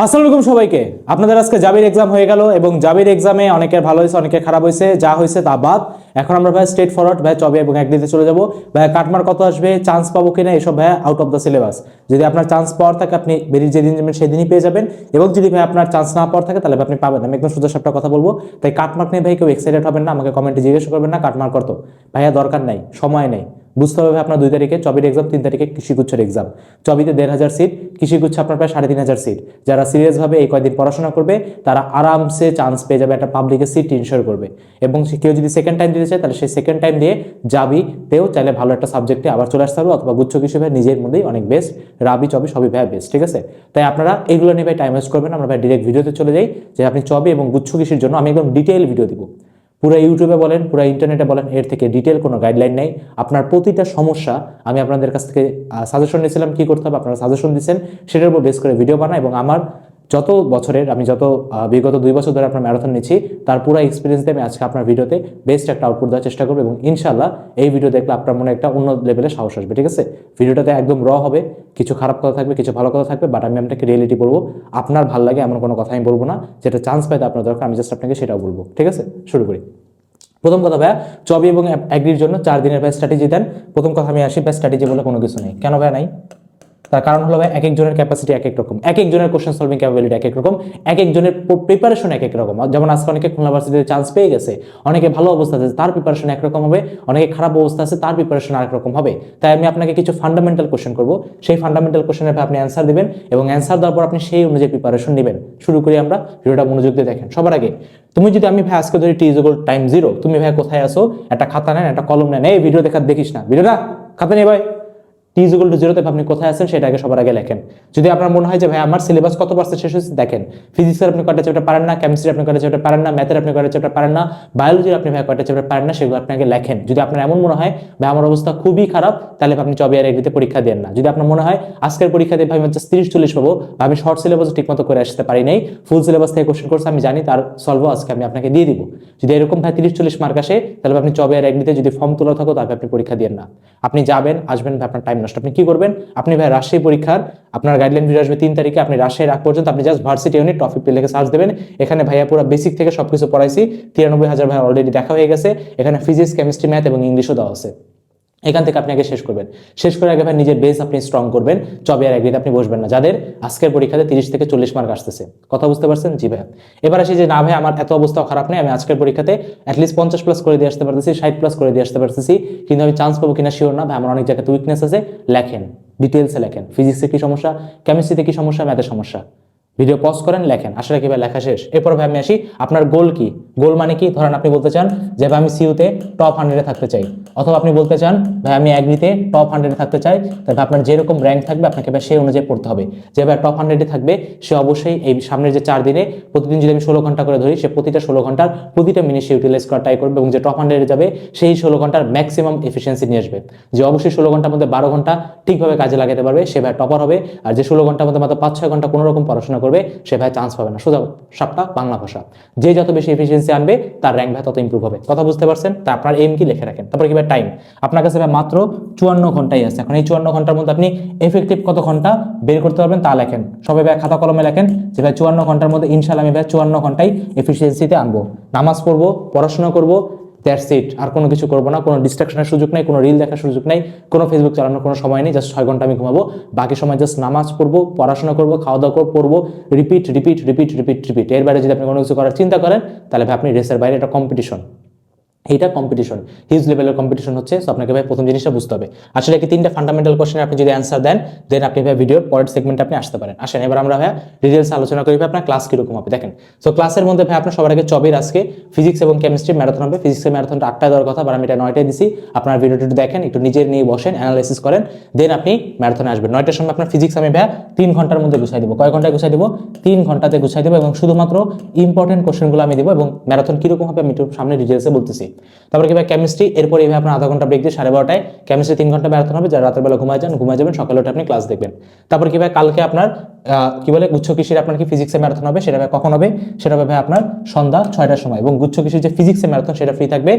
আসসালামু আলাইকুম সবাইকে। আপনাদের আজকে জাবির এক্সাম হয়ে গেল এবং জাবির এক্সামে অনেকের ভালো হয়েছে, অনেকের খারাপ হয়েছে। যা হয়েছে তা বাদ। এখন আমরা ভাই স্ট্রেট ফরওয়ার্ড ভাই চবে এবং একদিতে চলে যাব। ভাই কাটমার কত আসবে, চান্স পাবো কিনা, এসব ভাই আউট অফ দ্য সিলেবাস। যদি আপনার চান্স পাওয়ার থাকে আপনি বেরিয়ে যেদিন যাবেন সেদিনই পেয়ে যাবেন, এবং যদি ভাই আপনার চান্স না পাওয়ার থাকে তাহলে আপনি পাবেন। আমি একদম সোজা সাপটা কথা বলবো। তাই কাটমার্ক নিয়ে ভাই কেউ এক্সাইটেড হবেন না, আমাকে কমেন্টে জিজ্ঞেস করবেন না কাটমার্ক কত। ভাইয়া দরকার নাই, সময় নেই। বুঝতে হবে আপনার 2 তারিখে চবির এক্সাম, 3 তারিখে কৃষিগুচ্ছের এক্সাম। চবিতে 1,500 সিট, কৃষিগুচ্ছ আপনার প্রায় 3,500 সিট। যারা সিরিয়াসভাবে এই কয়েকদিন পড়াশোনা করবে তারা আরামসে চান্স পেয়ে যাবে, একটা পাবলিকের সিট ইনশিওর করবে। এবং কেউ যদি সেকেন্ড টাইম দিতে চায় তাহলে সেই সেকেন্ড টাইম দিয়ে তেও চাইলে ভালো একটা সাবজেক্টে আবার চলে আসতে পারবে, অথবা গুচ্ছ কৃষি ভাই নিজের মধ্যেই অনেক বেস্ট, রাবি চবি সবই ভাই বেস্ট। ঠিক আছে, তাই আপনারা এগুলো নিয়ে ভাই টাইম ওয়েস্ট করবেন। আমরা ভাই ডিরেক্ট ভিডিওতে চলে যাই যে আপনি চবি এবং গুচ্ছ কৃষির জন্য আমি একদম ডিটেইল ভিডিও দিব। পুরো ইউটিউবে বলেন, পুরো ইন্টারনেটে বলেন, এর থেকে ডিটেল কোনো গাইডলাইন নেই। আপনার প্রতিটা সমস্যা আমি আপনাদের কাছ থেকে সাজেশন নিয়েছিলাম কি করতে হবে, আপনারা সাজেশন দিচ্ছেন, সেটার উপর বেস করে ভিডিও বানাই। এবং আমার যত বছরের আমি বিগত 2 বছর ধরে আপনার ম্যারাথন নিচ্ছি তার পুরো এক্সপিরিয়েন্স দিয়ে আমি আজকে আপনার ভিডিওতে বেস্ট একটা আউটপুট দেওয়ার চেষ্টা করবো। এবং ইনশাল্লাহ এই ভিডিও দেখলে আপনার মনে একটা অন্য লেভেলে সাহস আসবে। ঠিক আছে, ভিডিওটাতে একদম র হবে, কিছু খারাপ কথা থাকবে, কিছু ভালো কথা থাকবে, বাট আমি আপনাকে রিয়েলিটি বলবো। আপনার ভালো লাগে এমন কোনো কথা আমি বলবো না, যেটা চান্স পাইতে আপনার দরকার আমি জাস্ট আপনাকে সেটাও বলবো। ঠিক আছে, শুরু করি। প্রথম কথা ভাইয়া, চবি এবং অ্যাগ্রির জন্য 4 দিনের ভাই স্ট্র্যাটেজি দেন। প্রথম কথা আমি আসি, ভাই স্ট্র্যাটেজি বলে কোনো কিছু নেই। কেন ভাই নাই? তার কারণ হলো ভাই এক একজনের ক্যাপাসিটি এক এক রকম, এক একজনের কোশ্চেন সলভিং ক্যাপাবিলিটি এক এক রকম, এক একজনের প্রিপারেশন এক এক রকম। যেমন আজকে অনেকে খুলনা ভার্সিটিতে চান্স পেয়ে গেছে, অনেকে ভালো অবস্থা আছে তার প্রিপারেশন একরকম হবে, অনেকে খারাপ অবস্থা আছে তার প্রিপারেশন আরেক রকম হবে। তাই আমি আপনাকে কিছু ফান্ডামেন্টাল কোশ্চেন করবো, সেই ফান্ডামেন্টাল কোশ্চেনের আপনি অ্যান্সার দিবেন এবং অ্যান্সার দেওয়ার পর আপনি সেই অনুযায়ী প্রিপারেশন নেবেন। শুরু করি আমরা, ভিডিওটা মনোযোগ দিয়ে দেখেন। সবার আগে তুমি যদি আমি ভাই আজকে ধরি T=টাইম 0, তুমি ভাই কোথায় আসো, একটা খাতা নেন, একটা কলম নেন, এই ভিডিও দেখিস না, ভিডিওটা খাতা নেই ভাই। T=0 আপনি কোথায় আছেন সেটা আগে সবার আগে লেখেন। যদি আপনার মনে হয় যে ভাই আমার সিলেবাস কত পার্সেন্ট শেষ হয়েছে দেখেন, ফিজিক্সের আপনি কয়টা চ্যাপ্টার পারেন না, কেমিস্ট্রি আপনি কয়টা চ্যাপ্টার পারেন না, ম্যাথের আপনি কয়টা চ্যাপ্টার পারেন না, বায়োলজির আপনি ভাই কয়টা চ্যাপ্টার পারেন না, সেগুলো আপনি আগে লেখেন। যদি আপনার এমন মনে হয় ভাই আমার অবস্থা খুবই খারাপ, তাহলে আপনি চবি আর এগ্রিতে পরীক্ষা দেন না। যদি আপনার মনে হয় আজকের পরীক্ষা দিয়ে ভাই 30-40 পাবো, আমি শর্ট সিলেবাস ঠিকমতো করে আসতে পারি নাই, ফুল সিলেবাস থেকে কোশ্চেন করছে আমি জানি, তার সলভও আজকে আমি আপনাকে দিয়ে দিব। যদি এরকম ভাই 30-40 মার্ক আসে তাহলে আপনি চবি আর এগ্রিতে যদি ফর্ম তোলা থাকো তাহলে আপনি পরীক্ষা দেন না। আপনি যাবেন আসবেন ভাই, আপনার টাইম নষ্ট। আপনি কি করবেন, আপনি ভাই রাজশাহী পরীক্ষার আপনার গাইডলাইন ভিডিও আসবে 3 তারিখে, আপনি রাজশাহীর আগ পর্যন্ত আপনি জাস্ট ভার্সিটি ইউনিট টপিক লিখে সার্চ দেবেন। এখানে ভাইয়া পুরো বেসিক থেকে সবকিছু পড়াইছি, 93,000 ভাই অলরেডি দেখা হয়ে গেছে। এখানে ফিজিক্স, কেমিস্ট্রি, ম্যাথ এবং ইংলিশও দেওয়া আছে। এখান থেকে আপনি আগে শেষ করবেন, শেষ করে আগে ভাই নিজের বেস আপনি স্ট্রং করবেন। চবি আর এগ্রিতে আপনি বসবেন না যাদের আজকের পরীক্ষাতে 30-40 মার্ক আসতেছে। কথা বুঝতে পারছেন? জি ভাই। এবার আসি যে না ভাই আমার এত অবস্থাও খারাপ নেই, আমি আজকের পরীক্ষাতে অ্যাটলিস্ট 50+ করে দিয়ে আসতে পারতেছি, 60+ করে দিয়ে আসতে পারতেছি, কিন্তু আমি চান্স পাবো কিনা শিওর না ভাই। আমার অনেক জায়গাতে উইকনেস আছে, লেখেন, ডিটেলসে লেখেন। ফিজিক্সে কি সমস্যা, কেমিস্ট্রিতে কি সমস্যা, ম্যাথে সমস্যা, ভিডিও পজ করেন, লেখেন। আসলে কি ভাই লেখা শেষ? এরপর ভাই আমি আসি আপনার গোল কি। গোল মানে কি, ধরেন আপনি বলতে চান যে ভাই আমি সিইউতে টপ 100-এ থাকতে চাই, অথবা আপনি বলতে চান ভাই আমি এগ্রিতে টপ 100-এ থাকতে চাই, তাহলে আপনার যেরকম র্যাঙ্ক থাকবে আপনাকে ভাই সেই অনুযায়ী পড়তে হবে। যে ভাই টপ 100-এ থাকবে সে অবশ্যই এই সামনের যে 4 দিনে প্রতিদিন যদি আমি 16 ঘন্টা করে ধরি, সে প্রতিটা 16 ঘন্টার প্রতিটা মিনিট সে ইউটিলাইজ করা ট্রাই করবে, এবং যে টপ 100-এ যাবে সেই 16 ঘন্টার ম্যাক্সিমাম এফিসিয়েন্সি নিয়ে আসবে। যে অবশ্যই 16 ঘন্টার মধ্যে 12 ঘন্টা ঠিকভাবে কাজে লাগাতে পারবে সে ভাই টপার হবে, আর যে 16 ঘন্টার মধ্যে মাত্র 5-6 ঘন্টা কোনো রকম পড়াশোনা করবে সে ভাই চান্স পাবে না। সোজা সাপটা বাংলা ভাষা, যে যত বেশি এফিসিয়েন্সি আনবে তার র্যাঙ্ক ভাই তত ইমপ্রুভ হবে। কথা বুঝতে পারছেন? তা আপনার এম কি লিখে রাখেন। তারপরে কি ভাই টাইম, আপনার কাছে ভাই মাত্র 54 ঘন্টাই আছে। এখন এই 54 ঘন্টার মধ্যে আপনি এফেক্টিভ কত ঘন্টা বের করতে পারবেন তা লেখেন। সবাই ভাই খাতা কলমে লেখেন যে ভাই 54 ঘন্টার মধ্যে ইনশাআল্লাহ আমি ভাই 54 ঘন্টায় এফিসিয়েন্সিতে আনবো। নামাজ পড়বো, পড়াশোনা করবো, দ্যাটস ইট। আর কোনো কিছু করবো না, কোনো ডিস্ট্রাকশনের সুযোগ নেই, কোনো রিল দেখার সুযোগ নেই, কোনো ফেসবুক চালানোর কোনো সময় নেই। জাস্ট 6 ঘন্টা আমি ঘুমাবো, বাকি সময় জাস্ট নামাজ পড়বো, পড়াশোনা করবো, খাওয়া দাওয়া করবো, পড়বো, repeat repeat repeat repeat repeat. এর বাইরে যদি আপনি কোনো কিছু করার চিন্তা করেন তাহলে ভাই আপনি রেসের বাইরে, এটা কম্পিটিশন, এইটা কম্পিটিশন, হিউজ লেভেলের কম্পিটিশন হচ্ছে। সো আপনাকে ভাই প্রথম জিনিসটা বুঝতে হবে। আসলে কি 3টা ফান্ডামেন্টাল কোশ্চেন আপনি যদি অ্যান্সার দেন দেন আপনি ভাই ভিডিওর পরের সেগমেন্টে আপনি আসতে পারেন। আসেন এবার আমরা ভাই ডিটেইলস আলোচনা করি আপনার ক্লাস কিরকম হবে দেখেন। সো ক্লাসের মধ্যে ভাই আপনার সবার আগে চবির আজকে ফিজিক্স এবং কেমিস্ট্রি ম্যারাথন হবে। ফিজিক্সের ম্যারাথনটা 8টায় দেওয়ার কথা, বা আমি এটা 9টায় দিছি। আপনার ভিডিওটি দেখেন, একটু নিজের নিয়ে বসেন, অ্যানালাইসিস করেন, দেন আপনি ম্যারাথনে আসবেন। 9টার সময় আপনার ফিজিক্স আমি ভাই 3 ঘন্টার মধ্যে গুছাই দেবো। কয় ঘন্টায় গুছাই দেবো? 3 ঘন্টাতে গুছাই দেবো, এবং শুধুমাত্র ইম্পর্টেন্ট কোশ্চেনগুলো আমি দেবো। এবং ম্যারাথন কিরকম হবে আমি একটু সামনে ডিটেলসে বলতেছি। তারপরে কি ভাই কেমিস্ট্রি, এরপর এইভাবে আপনার আধা ঘন্টা ব্রেক দিয়ে 12:30টায় কেমিস্ট্রি 3 ঘন্টা ম্যারাথন হবে। যারা রাতের বেলা ঘুমায় যাবেন, সকালে উঠে আপনি ক্লাস দেখবেন। তারপর কি ভাই কালকে আপনার কি বলে গুচ্ছ কৃষির আপনার কি ফিজিক্সের ম্যারাথন হবে, সেটা ভাই কখন হবে? সেটা হবে ভাই আপনার সন্ধ্যা 6টার সময়। এবং গুচ্ছ কৃষির যে ফিজিক্সের ম্যারাথন সেটা ফ্রি থাকবে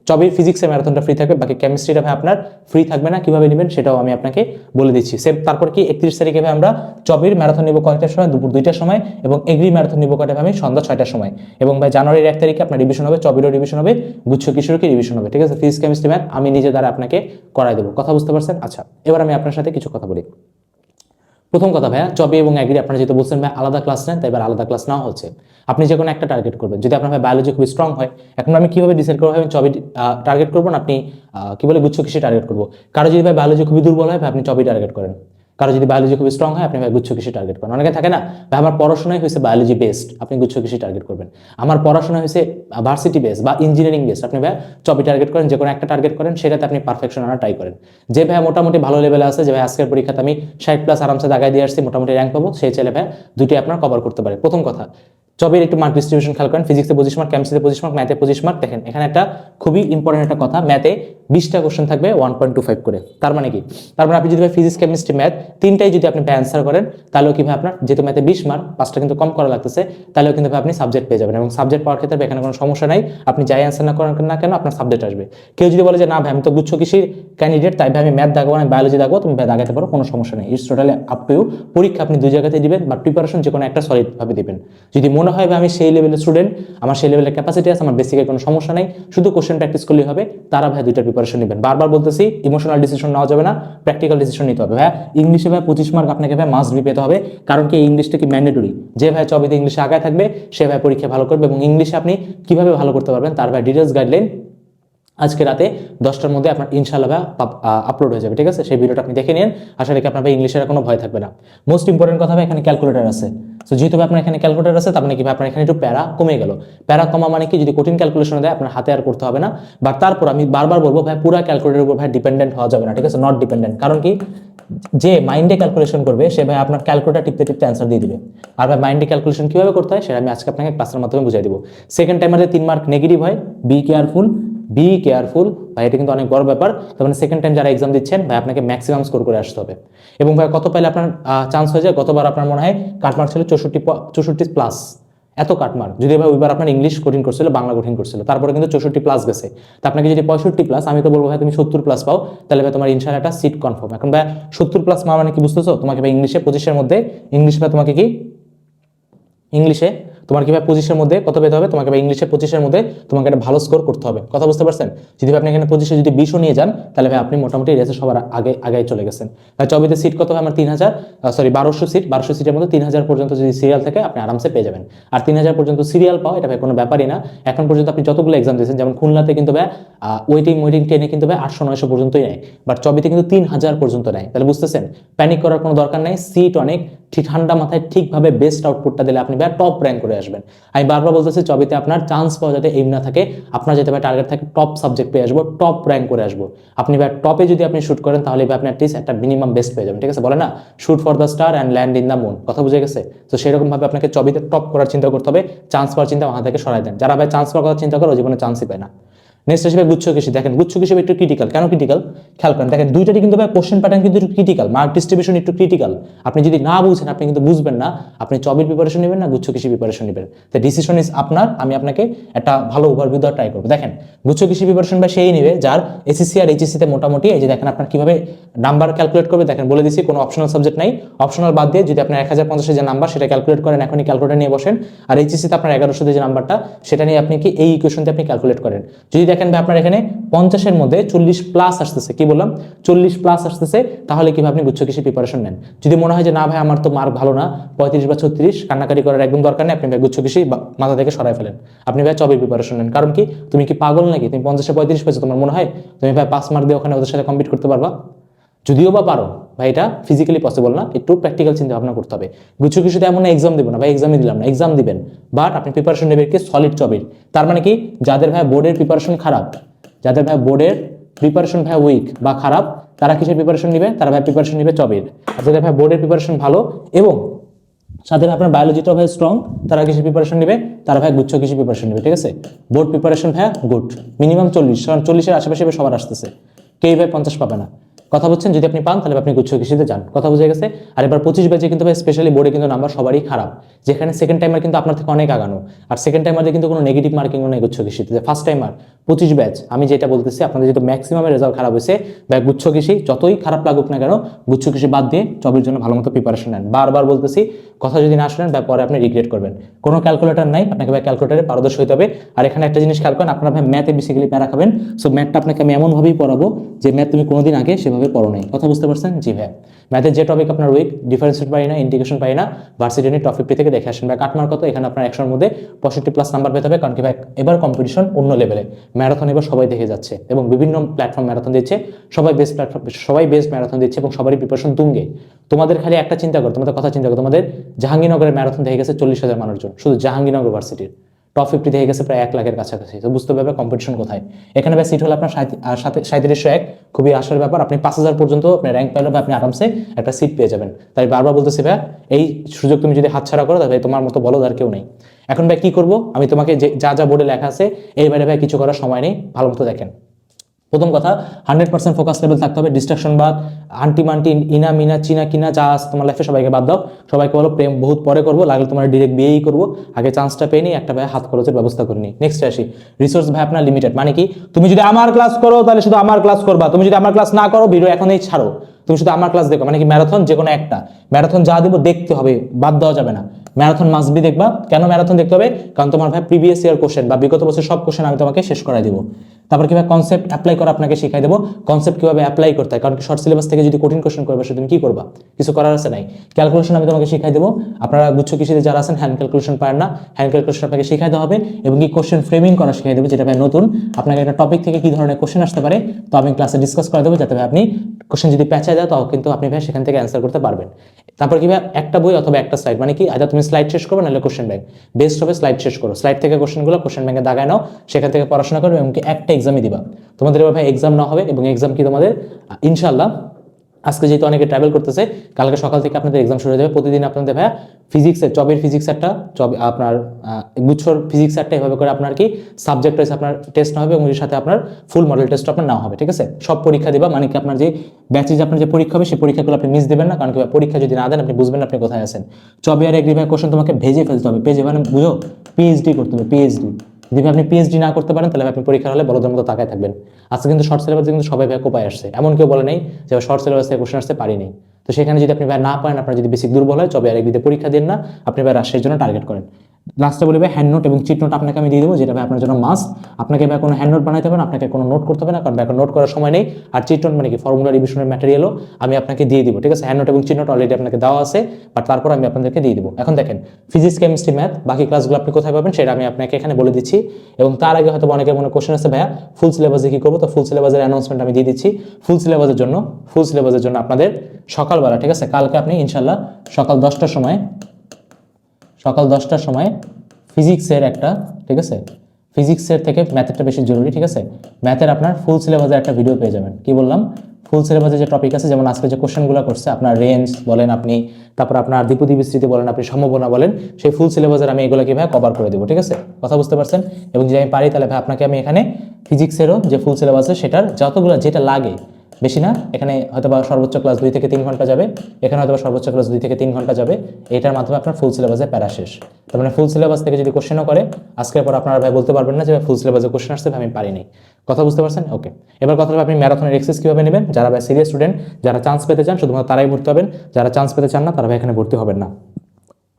চবির ফিজিক্সের ম্যারাথনটা ফ্রি থাকবে, বাকি কেমিস্ট্রিটা ভাই আপনার ফ্রি থাকবে না। কিভাবে নেবেন সেটাও আমি আপনাকে বলে দিচ্ছি। সেম তারপর কি 31 তারিখে ভাই আমরা চবির ম্যারাথন নিব কয়টার সময়, দুপুর 2টার সময়, এবং এগ্রি ম্যারাথন নিব কয়টা আমি সন্ধ্যা 6টার সময়। এবং ভাই জানুয়ারির 1 তারিখে আপনার রিভিশন হবে, চবিরও রিভিশন হবে, গুচ্ছ কিশোর কি রিভিশন হবে, ঠিক আছে। ফিজিক্স কেমিস্ট্রি ম্যাথ আমি নিজে দ্বারা আপনাকে করাই দেবো, কথা বুঝতে পারছেন? আচ্ছা, এবার আমি আপনার সাথে কিছু কথা বলি। প্রথম কথা ভাইয়া, চবি এবং অ্যাগ্রি আপনারা যেহেতু বলছেন ভাই আলাদা ক্লাস নেন, তাই এবার আলাদা ক্লাস নেওয়া হচ্ছে। আপনি যে কোনো একটা টার্গেট করবেন। যদি আপনার ভাই বায়োলজি খুবই স্ট্রং হয়, এখন আমি কিভাবে ডিসাইড করবো আমি চবি টার্গেট করবো না আপনি কি বলে গুচ্ছ কৃষি টার্গেট করবো। কারো যদি ভাই বায়োলজি খুবই দুর্বল হয় ভাই আপনি চবি টার্গেট করেন। কারো যদি বায়োলজি খুবই স্ট্রং হয় আপনি ভাই গুচ্ছ কৃষি টার্গেট করেন। অনেকে থাকে না ভাই আমার পড়াশোনায় হয়েছে বায়োলজি বেসড, আপনি গুচ্ছ কৃষি টার্গেট করবেন। আমার পড়াশোনা হয়েছে ভার্সিটি বেস বা ইঞ্জিনিয়ারিং বেস, আপনি ভাই চবি টার্গেট করেন। যে কোনো একটা টার্গেট করেন, সেটাতে আপনি পারফেকশন আনা ট্রাই করেন। যে ভাই মোটামুটি ভালো লেভেলে আছে, যে ভাই আজকের পরীক্ষাতে আমি 60+ আরামসে দাগায় দিয়ে আসছি, মোটামুটি র্যাঙ্ক পাবো, সেই ছেলে ভাই দুটি আপনার কভার করতে পারে। প্রথম কথা, চবের একটু মার্ক ডিস্ট্রিবিউশন খেয়াল করেন। ফিজিক্সে 25 মার্ক, কেমিস্ট্রিতে 25 মার্ক, ম্যাথে 25 মার্ক। দেখেন এখানে একটা খুবই ইম্পর্টেন্ট একটা কথা, ম্যাথে 20টা কোশ্চেন থাকবে 1.25 করে। তার মানে কি? তার মানে আপনি যদি ভাই ফিজিক্স কেমিস্ট্রি ম্যাথ তিনটাই যদি আপনি অ্যান্সার করেন, তাহলেও কি ভাই আপনার যেহেতু ম্যাথে 20 মার্ক, 5টা কিন্তু কম করা লাগতেছে, তাহলেও কিন্তু ভাই আপনি সাবজেক্ট পেয়ে যাবেন। এবং সাবজেক্ট পাওয়ার ক্ষেত্রে এখানে কোনো সমস্যা নাই, আপনি যাই অ্যান্সার না করেন না কেন আপনার সাবজেক্ট আসবে। কেউ যদি বলে যে না ভাই আমি তো গুচ্ছ কৃষির ক্যান্ডিডেট, তাই ভাই আমি ম্যাথ দাগাবো না বায়োলজি দাগাবো, তুমি ভাই দাগাতে পারো, কোনো সমস্যা নেই। It's totally up to you. পরীক্ষা আপনি দুই জায়গাতে দিবেন, বা প্রিপারেশন যে কোনো একটা সলিড ভাবে দিবেন। যদি মনে হয় ভাই আমি সেই লেভেলের স্টুডেন্ট, আমার সেই লেভেলের ক্যাপাসিটি আছে, আমার বেসিকের কোনো সমস্যা নাই, শুধু কোশ্চেন প্র্যাকটিস করলেই হবে, তারা ভাই দুইটার প্রিপারেশন নেবেন। বারবার বলতেছি ইমোশনাল ডিসিশন নেওয়া যাবে না, প্র্যাকটিক্যাল ডিসিশন নিতে হবে। ভাই ইংলিশে ভাই 25 মার্ক আপনাকে ভাই মাস্ট বি পেতে হবে, কারণ কি ইংলিশটা কি ম্যান্ডেটরি। যে ভাই চবিতে ইংলিশে আগায় থাকবে সে ভাই পরীক্ষা ভালো করবে। এবং ইংলিশে আপনি কিভাবে ভালো করতে পারবেন তার ভাই ডিটেলস গাইডলাইন আজকে রাতে 10টার মধ্যে আপনার ইনশাআল্লাহ আপলোড হয়ে যাবে, ঠিক আছে। সেই ভিডিওটা আপনি দেখে নিন, আশা রাখি আপনার ইংলিশের কোনো ভয় থাকবে না। মোস্ট ইম্পর্টেন্ট কথা ভাই এখানে ক্যালকুলেটর আছে। তো যেহেতু আপনার এখানে ক্যালকুলেটর আছে, তার মানে কি আপনার এখানে একটু প্যারা কমে গেল। প্যারা কমা মানে কি, যদি কঠিন ক্যালকুলেশন দেয় আপনার হাতে আর করতে হবে না। বাট তারপর আমি বারবার বলবো ভাই পুরো ক্যালকুলেটরের উপর ভাই ডিপেন্ডেন্ট হওয়া যাবে না, ঠিক আছে। নট ডিপেন্ডেন্ট, কারণ কি যে মাইন্ডে ক্যালকুলেশন করবে সে ভাই আপনার ক্যালকুলেটর টিপতে টিপতে অ্যান্সার দিয়ে দিবে। আর ভাই মাইন্ডে ক্যালকুলেশন কিভাবে করতে হয় সেটা আমি আজকে আপনাকে ক্লাসের মাধ্যমে বুঝিয়ে দিব। সেকেন্ড টাইমারে 3 মার্ক নেগেটিভ হয়, বি কেয়ারফুল ভাই, এটা কিন্তু অনেক বড় ব্যাপার। তার মানে সেকেন্ড টাইম যারা এক্সাম দিচ্ছেন ভাই আপনাকে ম্যাক্সিমাম স্কোর করে আসতে হবে। এবং ভাই কত পাইলে আপনার চান্স হয়ে যায়, গতবার আপনার মনে হয় কাটমার্ক ছিল 64+, এত কাটমার্ক। যদি ভাই ওইবার আপনার ইংলিশ কঠিন করছিল, বাংলা কঠিন করছিল, তারপরে কিন্তু 64+ গেছে। তা আপনাকে যদি 65+, আমি তো বলবো ভাই তুমি 70+ পাও, তাহলে ভাই তোমার ইনশাআল্লাহ একটা সিট কনফার্ম। এখন ভাই 70+ মানে কি বুঝতেছো? তোমাকে ভাই ইংলিশে 25-এর মধ্যে, ইংলিশে তোমাকে কি ইংলিশে তোমার কিভাবে 25-এর মধ্যে কত পেতে হবে, তোমাকে ইংলিশে 25-এর মধ্যে তোমাকে একটা ভালো স্কোর করতে হবে, কথা বুঝতে পারছেন? যদি আপনি এখানে 25-এ যদি 20ও নিয়ে যান, তাহলে ভাই আপনি মোটামুটি রেসে সবার আগে চলে গেছেন। ভাই চবিতে সিট কত হয় আমার 1200 সিট, 1200 সিটের মধ্যে 3000 পর্যন্ত যদি সিরিয়াল থাকে আপনি আরামসে পেয়ে যাবেন। আর 3000 পর্যন্ত সিরিয়াল পাও এটা ভাই কোনো ব্যাপারই না। এখন পর্যন্ত আপনি যতগুলো এক্সাম দিয়েছেন, যেমন খুলনাতে কিন্তু ভাই ওয়েটিং টেনে কিন্তু ভাই 800-900 পর্যন্তই নেয়, বাট চবিতে কিন্তু 3000 পর্যন্ত নেয়। তাহলে বুঝতেছেন প্যানিক করার কোনো দরকার নেই। সিট অনেক, ঠিক ঠান্ডা মাথায় ঠিকভাবে বেস্ট আউটপুটটা দিলে আপনি ভাই টপ র্যাঙ্ক করে আসবেন। আমি বারবার বলতেছি চবিতে আপনার চান্স পাওয়া যাতে এইম না থাকে, আপনার যাতে ভাই টার্গেট থাকে টপ সাবজেক্ট পেয়ে আসবো, টপ র্যাঙ্ক করে আসবো। আপনি ভাই টপে যদি আপনি শুট করেন তাহলে ভাই আপনি অ্যাটলিস্ট একটা মিনিমাম বেস্ট পেয়ে যাবেন, ঠিক আছে। বলে না shoot for the star and land in the moon, কথা বুঝে গেছে? তো সেরকম ভাবে আপনাকে চবিতে টপ করার চিন্তা করতে হবে। চান্স পাওয়ার চিন্তা মাথা থেকে সরাই দেন। যারা ভাই চান্স পাওয়ার কথা চিন্তা করো জীবনে চান্সই পায় না। নেক্সট আসবে গুচ্ছ কৃষি। দেখেন গুচ্ছ কৃষি একটু ক্রিটিক্যাল। কেন ক্রিটিক্যাল খেয়াল করেন, দেখেন দুইটারই কিন্তু ভাই কোশ্চেন প্যাটার্ন কিন্তু একটু ক্রিটিক্যাল, মার্ক ডিস্ট্রিবিউশন একটু ক্রিটিক্যাল। আপনি যদি না বুঝেন আপনি কিন্তু বুঝবেন না আপনি চবির প্রিপারেশন নেবেন না গুচ্ছ কৃষি প্রিপারেশন নেবেন। তো ডিসিশন ইজ আপনার। আমি আপনাকে একটা ভালো ওভারভিউ দেওয়ার ট্রাই করবো। দেখেন গুচ্ছ কৃষি প্রিপারেশন বা সেই নেবে যার এসএসসি আর এইচএসসিতে মোটামুটি, এই যে দেখেন আপনার কিভাবে নাম্বার ক্যালকুলেট করবে, দেখেন বলে দিচ্ছি কোনো অপশনাল সাবজেক্ট নাই। অপশনাল বাদ দিয়ে যদি আপনার 1050 যে নাম্বার সেটা ক্যালকুলেট করেন, এখনই ক্যালকুলেটর নিয়ে বসেন। আর এইচএসসিতে আপনার 1100 যে নাম্বারটা সেটা নিয়ে আপনি কি এই ইকুয়েশন দিয়ে আপনি ক্যালকুলেট করেন। যদি দেখেন ভাই আপনার এখানে 50-এর মধ্যে 40+ আসতেছে, কি বললাম 40+ আসতেছে, তাহলে কিভাবে আপনি গুচ্ছ কৃষি প্রিপারেশন নেন। যদি মনে হয় যে না ভাই আমার তো মার্ক ভালো না, 35 বা 36, কান্নাকাটি করার একদম দরকার নেই, আপনি ভাই গুচ্ছ কৃষি মাথা থেকে সরাই ফেলেন, আপনি ভাই চবির প্রিপারেশন নেন। কারণ কি তুমি কি পাগল নাকি? তুমি 50-এ 35 পেয়েছো, তোমার মনে হয় তুমি ভাই 5 মার্ক দিয়ে ওখানে ওদের সাথে কম্পিট করতে পারবা? যদিও বা পারো ভাই, এটা ফিজিক্যালি পসিবল না, একটু প্র্যাকটিক্যাল চিন্তা ভাবনা করতে হবে। গুচ্ছ কিছুতে এমন এক্সাম দেবো না ভাই, এক্সামই দিলাম না, এক্সাম দিবেন, বাট আপনি প্রিপারেশন নেবেন কি সলিড চবির। তার মানে কি যাদের ভাই বোর্ডের প্রিপারেশন খারাপ, যাদের ভাই বোর্ডের প্রিপারেশন ভাই উইক বা খারাপ, তারা কিসের প্রিপারেশন নিবে? তারা ভাই প্রিপারেশন নিবে চবির। আর যাদের ভাই বোর্ডের প্রিপারেশন ভালো এবং সাথে আপনার বায়োলজিটাও ভাই স্ট্রং, তারা কিসের প্রিপারেশন নেবে? তারা ভাই গুচ্ছ কৃষি প্রিপারেশন নেবে, ঠিক আছে। বোর্ড প্রিপারেশন ভাই গুড, মিনিমাম 40, কারণ 40-এর আশেপাশে সবার আসতেছে, কেউ ভাই 50 পাবে না। কথা বলছেন, যদি আপনি পান তাহলে আপনি গুচ্ছ কৃষিতে যান। কথা বুঝে গেছে? আর এবার 25 ব্যাচে কিন্তু ভাই স্পেশালি বোর্ডে কিন্তু নাম্বার সবারই খারাপ, যেখানে সেকেন্ড টাইমার কিন্তু আপনার থেকে অনেক আগানো, আর সেকেন্ড টাইমারে কিন্তু কোনো নেগেটিভ মার্কিংও নেই গুচ্ছ কৃষিতে। ফার্স্ট টাইমার 25 ব্যাচ, আমি যেটা বলতেছি আপনাদের যেহেতু ম্যাক্সিমামের রেজাল্ট খারাপ হয়েছে, বা গুচ্ছ কৃষি যতই খারাপ লাগুক না কেন গুচ্ছ কৃষি বাদ দিয়ে জবের জন্য ভালো মতো প্রিপারেশন নেন। বারবার বলতেছি, কথা যদি না শুনেন বা পরে আপনি রিগ্রেট করবেন। কোনো ক্যালকুলেটর নাই, আপনাকে ভাই ক্যালকুলেটারে পারদর্শী হতে হবে। আর এখানে একটা জিনিস খেয়াল করেন, আপনারা ভাই ম্যাথে বেসিক্যালি প্যারা খাবেন। সো ম্যাথটা আপনাকে আমি এমনভাবেই পড়াবো যে ম্যাথ তুমি কোনোদিন আগে সেভাবে পড়ো নাই। কথা বুঝতে পারছেন? জি ভাই। ম্যাথের যে টপিক আপনার উইক, ডিফারেন্সিয়েট পাই না, ইন্টিগ্রেশন পাই না, ভার্সিটি ইউনিট টপ 50 থেকে দেখে আসেন ভাই। কাটমার কত? এখানে আপনার 100-এর মধ্যে 65+ নাম্বার পেতে হবে, কারণ কি ভাই এবার কম্পিটিশন অন্য লেভেলে। ম্যারাথন এবার সবাই দেখে যাচ্ছে এবং বিভিন্ন প্ল্যাটফর্ম ম্যারাথন দিচ্ছে, সবাই বেস্ট প্ল্যাটফর্ম, সবাই বেস্ট ম্যারাথন দিচ্ছে এবং সবারই প্রিপারেশন তুঙ্গে। তোমাদের খালি একটা চিন্তা করো, তোমাদের কথা চিন্তা করো, তোমাদের জাহাঙ্গীরনগরের ম্যারাথন দেখে গেছে 40,000 মানুষজন, শুধু জাহাঙ্গীরনগর ভার্সিটির টপ 50 দেখে গেছে প্রায় 1 লাখের কাছাকাছি। তো বুঝতে পারবে কম্পিটিশন কোথায়। এখানে ভাই সিট হলো আপনার 3701, খুবই আশার ব্যাপার। আপনি 5000 পর্যন্ত আপনি র্যাঙ্ক পাইলে আপনি আরামসে একটা সিট পেয়ে যাবেন। তাই বারবার বলতেছি ভাই, এই সুযোগ তুমি যদি হাতছাড়া করো তাহলে তোমার মতো বলো আর কেউ নেই। এখন ভাই কি করবো, আমি তোমাকে যা যা বোর্ডে লেখা আছে এইবারে ভাই কিছু করার সময় নেই, ভালো মতো দেখেন। প্রথম কথা, 100% ফোকাস লেভেল থাকতে হবে। ডিস্ট্রাকশন বাদ, আন্টি মান্টি ইনা মিনা চিনা কিনা যা আছে তোমার লাইফে সবাইকে বাদ দাও। সবাইকে বলো প্রেম বহুত পরে করবো, লাগলে তোমার ডিরেক্ট বিয়েই করবো, আগে চান্সটা পেয়ে নিই, একটা ভাই হাত খরচের ব্যবস্থা করে নিই। নেক্সট আসি, রিসোর্স ভাই আপনার লিমিটেড। মানে কি, তুমি যদি আমার ক্লাস করো তাহলে শুধু আমার ক্লাস করবা, তুমি যদি আমার ক্লাস না করো ভিডিও এখনই ছাড়ো, তুমি শুধু আমার ক্লাস দেখো। মানে কি, ম্যারাথন যে কোনো একটা ম্যারাথন যা দিব দেখতে হবে, বাদ দেওয়া যাবে না। ম্যারাথন মাস্ট বি দেখবা। কেন ম্যারাথন দেখতে হবে? কারণ তোমার ভাই প্রিভিয়াস ইয়ার কোশ্চেন বা বিগত বছর সব কোশ্চেন আমি তোমাকে শেষ করাই দিব। তারপর কিভাবে কনসেপ্ট অ্যাপ্লাই করা আপনাকে শিখাই দেবো, কনসেপ্ট কিভাবে অ্যাপ্লাই করতে হয়। কারণ শর্ট সিলেবাস থেকে যদি কঠিন কোশ্চেন করবে সে তুমি কি করবা, কিছু করার আছে নাই। ক্যালকুলেশন আমি তোমাকে শিখাই দেবো। আপনারা গুচ্ছ কৃষিতে যারা আছেন হ্যান্ড ক্যালকুলেশন পারেন না, হ্যান্ড ক্যালকুলেশন আপনাকে শিখাই দেওয়া হবে এবং কি কোশ্চেন ফ্রেমিং করা শিখাই দেবো, যেটা ভাই নতুন। আপনাকে একটা টপিক থেকে কি ধরনের কোশ্চেন আসতে পারে তো আমি ক্লাসে ডিসকাস করে দেবো, যাতে ভাই আপনি কোশ্চেন যদি পেঁচায় দেয় তাও কিন্তু আপনি ভাই সেখান থেকে অ্যান্সার করতে পারবেন। তারপর কি ভাই একটা বই অথবা একটা স্লাইড, মানে কি আজ তুমি স্লাইড শেষ করবে নাহলে কোশ্চেন ব্যাংক, বেস্ট হবে স্লাইড শেষ করো, স্লাইড থেকে কোশ্চেনগুলো কোশ্চেন ব্যাংকে দাগায় নাও, সেখান থেকে পড়াশোনা করবে এবং কি একটা এক্সামই দিবা। তোমাদের এবার ভাই এক্সাম না হবে এবং এক্সাম কি তোমাদের ইনশাল্লাহ আজকে যেহেতু অনেকে ট্রাভেল করতেছে, কালকে সকাল থেকে আপনাদের এক্সাম শুরু হয়ে যাবে। প্রতিদিন আপনাদের ভাইয়া ফিজিক্সের চবের ফিজিক্স একটা আপনার গুচ্ছর ফিজিক্স একটা এভাবে করে আপনার কি সাবজেক্ট ওয়াইজ আপনার টেস্ট হবে এবং এর সাথে আপনার ফুল মডেল টেস্ট আপনার নাও হবে। ঠিক আছে, সব পরীক্ষা দিবা, মানে কি আপনার যে ব্যাচে আপনার যে পরীক্ষা হবে সেই পরীক্ষাগুলো আপনি মিস দেবেন না, কারণ কি পরীক্ষা যদি না দেন আপনি বুঝবেন না আপনি কোথায় আছেন। চবে আর এগ্রি ভাই কোশ্চেন তোমাকে ভেজে ফেলতে হবে, পেজে মানে বুঝো পিএইচডি করতে হবে, পিএইচডি। যদি আপনি পিএইচডি না করতে পারেন তাহলে আপনি পরীক্ষার হলে বড়দের মতো তাকায় থাকবেন। আজকে কিন্তু শর্ট সিলেবাসে কিন্তু সবাই ভাই কোপায় আসছে, এমন কেউ বলে নেই যে শর্ট সিলেবাস থেকে কোশ্চেন আসতে পারিনি। তো সেখানে যদি আপনি ভাই না পারেন, আপনার যদি বেসিক দুর্বল হয়, চবে আর এগ্রিতে পরীক্ষা দেন না, আপনি ভাই রাজশাহীর জন্য টার্গেট করেন। লাস্টে বলবে হ্যান্ড নোট এবং চিট নোট আপনাকে আমি দিয়ে দেবো, যেটা ভাই আপনার জন্য মাস্ট। আপনাকে ভাই কোনো হ্যান্ড নোট বানাইতে হবে না, আপনাকে কোনো নোট করতে হবে না, কারণ ভাই নোট করার সময় নেই। আর চিট নোট মানে কি ফর্মুলা রিভিশনের ম্যাটেরিয়ালও আমি আপনাকে দিয়ে দিব। ঠিক আছে, হ্যান্ড নোট এবং চিট নোট অলরেডি আপনাকে দেওয়া আছে, বাট তারপর আমি আপনাদেরকে দিয়ে দিব। এখন দেখেন ফিজিক্স কেমিস্ট্রি ম্যাথ বাকি ক্লাসগুলো আপনি কোথায় পাবেন সেটা আমি আপনাকে এখানে বলে দিচ্ছি। এবং তার আগে হয়তো অনেকের মনে কোশ্চেন আছে ভাইয়া ফুল সিলেবাসে কি করবো, তো ফুল সিলেবাসের অ্যানাউন্সমেন্ট আমি দিয়ে দিচ্ছি। ফুল সিলেবাসের জন্য আপনাদের সকালবেলা, ঠিক আছে, কালকে আপনি ইনশাল্লাহ সকাল 10টার সময় ফিজিক্সের একটা, ঠিক আছে, ফিজিক্সের থেকে ম্যাথেরটা বেশি জরুরি। ঠিক আছে, ম্যাথের আপনার ফুল সিলেবাসের একটা ভিডিও পেয়ে যাবেন। কি বললাম, ফুল সিলেবাসে যে টপিক আছে, যেমন আজকে যে কোশ্চেনগুলো করছে আপনার রেঞ্জ বলেন আপনি, তারপর আপনার দ্বিপদী বিস্তৃতি বলেন আপনি, সম্ভাবনা বলেন, সেই ফুল সিলেবাসের আমি এগুলো কি ভাই কভার করে দেবো। ঠিক আছে, কথা বুঝতে পারছেন? এবং যদি আমি পারি তাহলে ভাই আপনাকে আমি এখানে ফিজিক্সেরও যে ফুল সিলেবাস আছে সেটার যতগুলো যেটা লাগে, বেশি না, এখানে হয়তো বা সর্বোচ্চ ক্লাস 2 থেকে 3 ঘন্টা যাবে, এখানে হয়তো সর্বোচ্চ ক্লাস 2 থেকে 3 ঘন্টা যাবে, এটার মাধ্যমে আপনার ফুল সিলেবাসে প্যারা শেষ। তার মানে ফুল সিলেবাস থেকে যদি কোশ্চেনও করে আজকের পর আপনারা ভাই বলতে পারবেন না যে ফুল সিলেবাসে কোশ্চেন আসছে আমি পারিনি। কথা বুঝতে পারছেন? ওকে, এবার কথা হবে আপনি ম্যারাথনের এক্সেস কীভাবে নেবেন। যারা ভাই সিরিয়াস স্টুডেন্ট, যারা চান্স পেতে চান শুধুমাত্র তারাই ভর্তি হবেন, যারা চান্স পেতে চান না তারা ভাই এখানে ভর্তি হবেন না।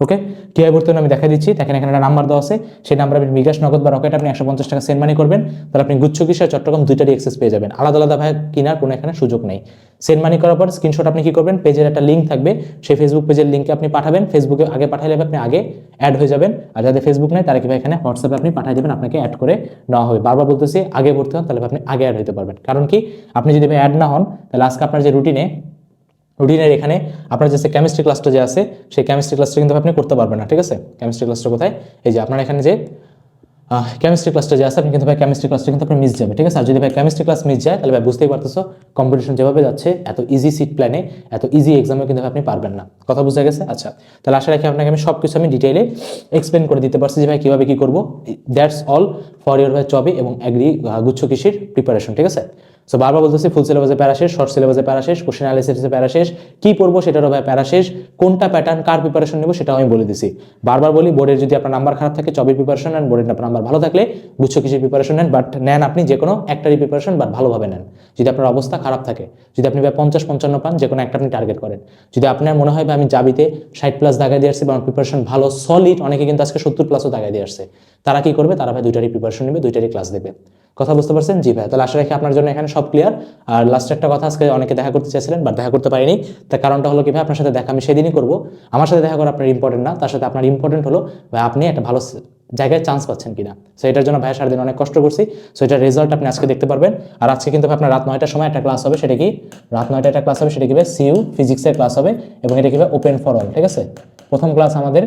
ওকে, কীভাবে ভর্তি হবেন আমি দেখা দিচ্ছি। দেখেন এখানে একটা নাম্বার দেওয়া আছে, সেই নাম্বার আপনি বিকাশ, নগদ বা রকেট আপনি 150 টাকা সেন্ড মানি করবেন, তাহলে আপনি গুচ্ছ কৃষি আর চট্টগ্রাম দুইটারই এক্সেস পেয়ে যাবেন। আলাদা আলাদা ভাই কেনার কোনো এখানে সুযোগ নেই। সেন্ড মানি করার পর স্ক্রিনশট আপনি কি করবেন, পেজের একটা লিঙ্ক থাকবে, সেই ফেসবুক পেজের লিঙ্কে আপনি পাঠাবেন। ফেসবুকে আগে পাঠালে আপনি আগে অ্যাড হয়ে যাবেন, আর যাদের ফেসবুক নেই তারা কি ভাই এখানে হোয়াটসঅ্যাপে আপনি পাঠিয়ে দেবেন, আপনাকে অ্যাড করে নেওয়া হবে। বারবার বলতেছি আগে ভর্তি হন, তাহলে আপনি আগে অ্যাড হতে পারবেন। কারণ কি, আপনি যদি ভাই অ্যাড না হন তাহলে আজকে আপনার যে রুটিনের এখানে আপনার যে কেমিস্ট্রি ক্লাসটা যে আছে সেই কেমিস্ট্রি ক্লাসটা কিন্তু আপনি করতে পারবেন না। ঠিক আছে, কেমিস্ট্রি ক্লাসটা কোথায়, এই যে আপনার এখানে যে কেমিস্ট্রি ক্লাসটা যে আছে আপনি কিন্তু ভাই কেমিস্ট্রি ক্লাসটা কিন্তু আপনার মিস যাবে। ঠিক আছে, আর যদি ভাই কেমিস্ট্রি ক্লাস মিস যায় তাহলে ভাই বুঝতেই পারতেছো কম্পিটিশন যেভাবে যাচ্ছে, এত ইজি সিট প্ল্যানে এত ইজি এক্সামে কিন্তু আপনি পারবেন না। কথা বুঝে গেছে? আচ্ছা, তাহলে আশা রাখি আপনাকে আমি সব কিছু আমি ডিটেইলে এক্সপ্লেন করে দিতে পারছি যে ভাই কীভাবে কী করবো। দ্যাটস অল ফর ইউর ভাই চবে এবং অ্যাগ্রি গুচ্ছ কৃষির প্রিপারেশন। ঠিক আছে, সো বারবার বলতেছি ফুল সিলেবাসে প্যারা শেষ, শর্ট সিলেবাসে প্যারা শেষ, কোশ্চেন অ্যানালিসিসে প্যারা শেষ, কি পড়বো সেটারও ভাই প্যারা শেষ, কোনটা প্যাটার্ন কার প্রিপারেশন নেবো সেটাও আমি বলে দিছি। বারবার বলি বোর্ডের যদি আপনার নাম্বার খারাপ থাকে চবির প্রিপারেশন নেন, বোর্ডের আপনার নাম্বার ভালো থাকলে গুচ্ছ কৃষির প্রিপারেশন নেন, বাট নেন আপনি যে কোনো একটারই প্রিপারেশন, বাট ভালোভাবে নেন। যদি আপনার অবস্থা খারাপ থাকে, যদি আপনি ভাই 50-55 পান, যে কোনো একটা আপনি টার্গেট করেন। যদি আপনার মনে হয় ভাই আমি জাবিতে 60+ দাগায় দিয়ে আসছি বা আমার প্রিপারেশন ভালো সলিড, অনেকে কিন্তু আজকে 70+ও দাগায় দিয়ে আসছে, তারা কি করবে, তারা ভাই দুইটারই প্রিপারেশন নেবে, দুইটারই ক্লাস দেবে। কথা বুঝতে পারছেন? জি ভাই, তাহলে আশা রাখি আপনার জন্য এখানে সব ক্লিয়ার। আর লাস্ট একটা কথা, আজকে অনেকে দেখা করতে চাইছিলেন বাট দেখা করতে পারিনি, তার কারণটা হলো কি ভাই, আপনার সাথে দেখা আমি সেদিনই করবো, আমার সাথে দেখা করা আপনার ইম্পর্টেন্ট না, তার সাথে আপনার ইম্পর্টেন্ট হলো ভাই আপনি একটা ভালো জায়গায় চান্স পাচ্ছেন কিনা। সো এটার জন্য ভাই সারাদিন অনেক কষ্ট করছি, সো এটার রেজাল্ট আপনি আজকে দেখতে পারবেন। আর আজকে কিন্তু আপনার রাত 9টার সময় একটা ক্লাস হবে, সেটা কি রাত 9টায় একটা ক্লাস হবে, সেটা কি ভাই সিইউ ফিজিক্সের ক্লাস হবে, এবং এটা কি ভাই ওপেন ফর অল, ঠিক আছে। প্রথম ক্লাস আমাদের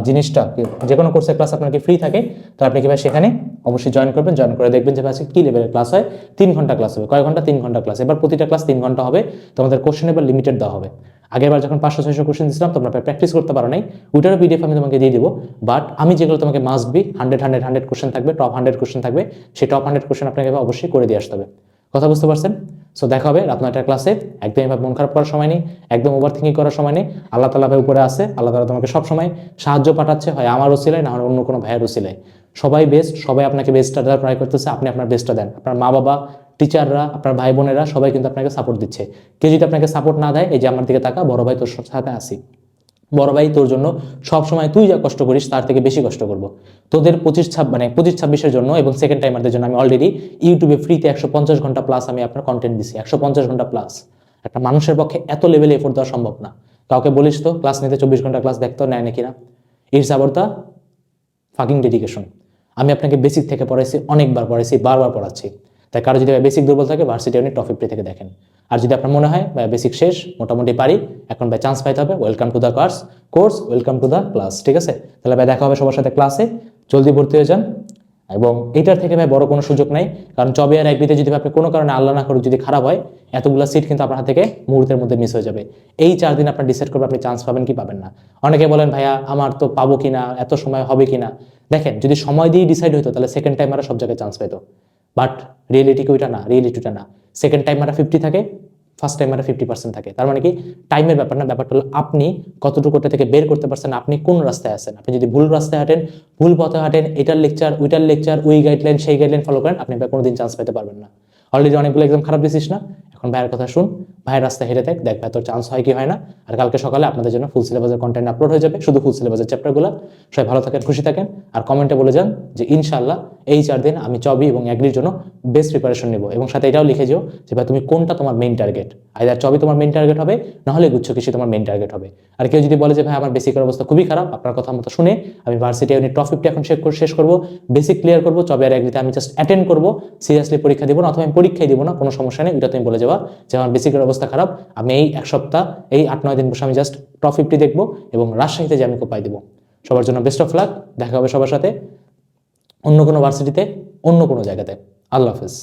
জিনিসটা যে কোনো কোর্সের ক্লাস আপনার কি ফ্রি থাকে, তো আপনি কি ভাই সেখানে অবশ্যই জয়েন করবেন, জয়েন করে দেখবেন যে ভাই কি লেভেলের ক্লাস হয়। 3 ঘন্টা ক্লাস হবে, কয় ঘন্টা, 3 ঘন্টা ক্লাস। এবার প্রতিটা ক্লাস 3 ঘন্টা হবে, তোমাদের কোশ্চেন এবার লিমিটেড দেওয়া হবে। আগেরবার যখন 500-600 কোশ্চেন দিয়েছিলাম তোমরা প্র্যাকটিস করতে পারো নাই, ওইটারও পিডিএফ আমি তোমাকে দিয়ে দিব, বাট আমি যেগুলো তোমাকে মাস্ট বি 100 কোশ্চেন থাকবে, টপ 100 কোশ্চেন থাকবে, সেই টপ 100 কোশ্চেন আপনাকে অবশ্যই করে দিয়ে আসতে হবে। কথা বুঝতে পারছেন? সো দেখা হবে রাত 9টার ক্লাসে। একদমই ভাবে মন খারাপ করার সময় নেই, একদম ওভার থিঙ্কিং করার সময় নেই। আল্লাহ তাআলা ভাই উপরে আছে, আল্লাহ তাআলা তোমাকে সবসময় সাহায্য পাঠাচ্ছে, হয় আমার ওসিলায়, না হয় অন্য কোনো ভাইয়ের ওসিলায়। সবাই বেস্ট, সবাই আপনাকে বেস্টটা দেওয়ার ট্রাই করতেছে, আপনি আপনার বেস্টটা দেন। আপনার মা বাবা, টিচাররা, আপনার ভাই বোনেরা সবাই কিন্তু আপনাকে সাপোর্ট দিচ্ছে। কেউ যদি আপনাকে সাপোর্ট না দেয়, এই যে আমার দিকে তাকা, বড় ভাই তোর সাথে আসি, বড় ভাই তোর জন্য সব সময় তুই যা কষ্ট করিস তার থেকে বেশি কষ্ট করব। তোদের 25-26 জন্য এবং সেকেন্ড টাইমারদের জন্য আমি অলরেডি ইউটিউবে ফ্রিতে 150 ঘন্টা প্লাস আমি আপনার কন্টেন্ট দিছি, 150 ঘন্টা প্লাস। একটা মানুষের পক্ষে এত লেভেলে এফোর্ট দেওয়া সম্ভব না। কাউকে বলিস তো ক্লাস নিতে 24 ঘন্টা ক্লাস দেখতে নেয় নাকি না? ইটস আবার দ্য ফাকিং ডেডিকেশন। আমি আপনাকে বেসিক থেকে পড়াইছি, অনেকবার পড়াইছি, বারবার পড়াচ্ছি। তাই কারো যদি বেসিক দুর্বল থাকে ভার্সিটি আপনি টপ 50 থেকে দেখেন। আর যদি আপনার মনে হয় ভাই বেসিক শেষ, মোটামুটি পারি, এখন ভাই চান্স পাইতে হবে, welcome to the course, welcome to the class, ঠিক আছে? তাহলে ভাই দেখা হবে সবার সাথে ক্লাসে, জলদি ভর্তি হয়ে যান। এবং এটার থেকে ভাই বড় কোনো সুযোগ নাই, কারণ চবে আর একবিতে যদি আপনি কোনো কারণে আল্লাহ না করুক যদি খারাপ হয়, এতগুলো সিট কিন্তু আপনার হাত থেকে মুহূর্তের মধ্যে মিস হয়ে যাবে। এই 4 দিন আপনার ডিসাইড করবে আপনি চান্স পাবেন কি পাবেন না। অনেকে বলেন ভাইয়া আমার তো পাবো কিনা, এত সময় হবে কিনা। দেখেন যদি সময় দিয়ে ডিসাইড হতো তাহলে সেকেন্ড টাইম সব জায়গায় চান্স পেতো, বাট রিয়েলিটি ওইটা না, রিয়েলিটিটা না। সেকেন্ড টাইম 50 থাকে, ফার্স্ট টাইম 50% থাকে। তার মানে কি টাইমের ব্যাপার না, ব্যাপারটা হলো আপনি কতটুকু থেকে বের করতে পারছেন, আপনি কোন রাস্তায় আছেন। আপনি যদি ভুল রাস্তায় হাঁটেন, ভুল পথে হাঁটেন, এটার লেকচার, ওই গাইডলাইন সেই গাইডলাইন ফলো করেন, আপনি কোনোদিন চান্স পেতে পারবেন না। অলরেডি অনেকগুলো এক্সাম খারাপ দিছিস না, এখন ভাইয়ের কথা শুন, ভাইয়ের রাস্তায় হেঁটে দেখ ভাই তোর চান্স হয় কি হয় না। আর কালকে সকালে আপনাদের জন্য ফুল সিলেবাসের কন্টেন্ট আপলোড হয়ে যাবে, শুধু ফুল সিলেবাসের চ্যাপ্টারগুলো। সবাই ভালো থাকেন, খুশি থাকেন, আর কমেন্টে বলে যান যে ইনশাআল্লাহ এই 4 দিন আমি চবি এবং এগ্রির জন্য বেস্ট প্রিপারেশন নেব, এবং সাথে এটাও লিখে যাও যে ভাই তুমি কোনটা তোমার মেইন টার্গেট। আইদার চবি তোমার মেইন টার্গেট হবে, নাহলে গুচ্ছ কৃষি তোমার মেইন টার্গেট হবে। আর কেউ যদি বলে যে ভাই আমার বেসিকের অবস্থা খুবই খারাপ, আপনার কথা মতো শুনে আমি ভার্সিটি ইউনিট টপ 50 এখন শেষ করবো, বেসিক ক্লিয়ার করবো, চবি আর এগ্রিতে আমি জাস্ট অ্যাটেন্ড করবো, সিরিয়াসলি পরীক্ষা দিব না, অথবা আমি পরীক্ষাই দিব না, কোনো সমস্যা নেই, এটা তুমি বলে যাওয়া যে আমার বেসিকের অবস্থা খারাপ, আমি এই এক সপ্তাহ, এই 8-9 দিন বসে আমি জাস্ট টপ 50 দেখবো এবং রাজশাহীতে যে আমি কোপাই দেবো। সবার জন্য বেস্ট অফ লাক, দেখা হবে সবার সাথে অন্য কোনো ভার্সিটিতে, অন্য কোনো জায়গাতে। আল্লাহ হাফেজ।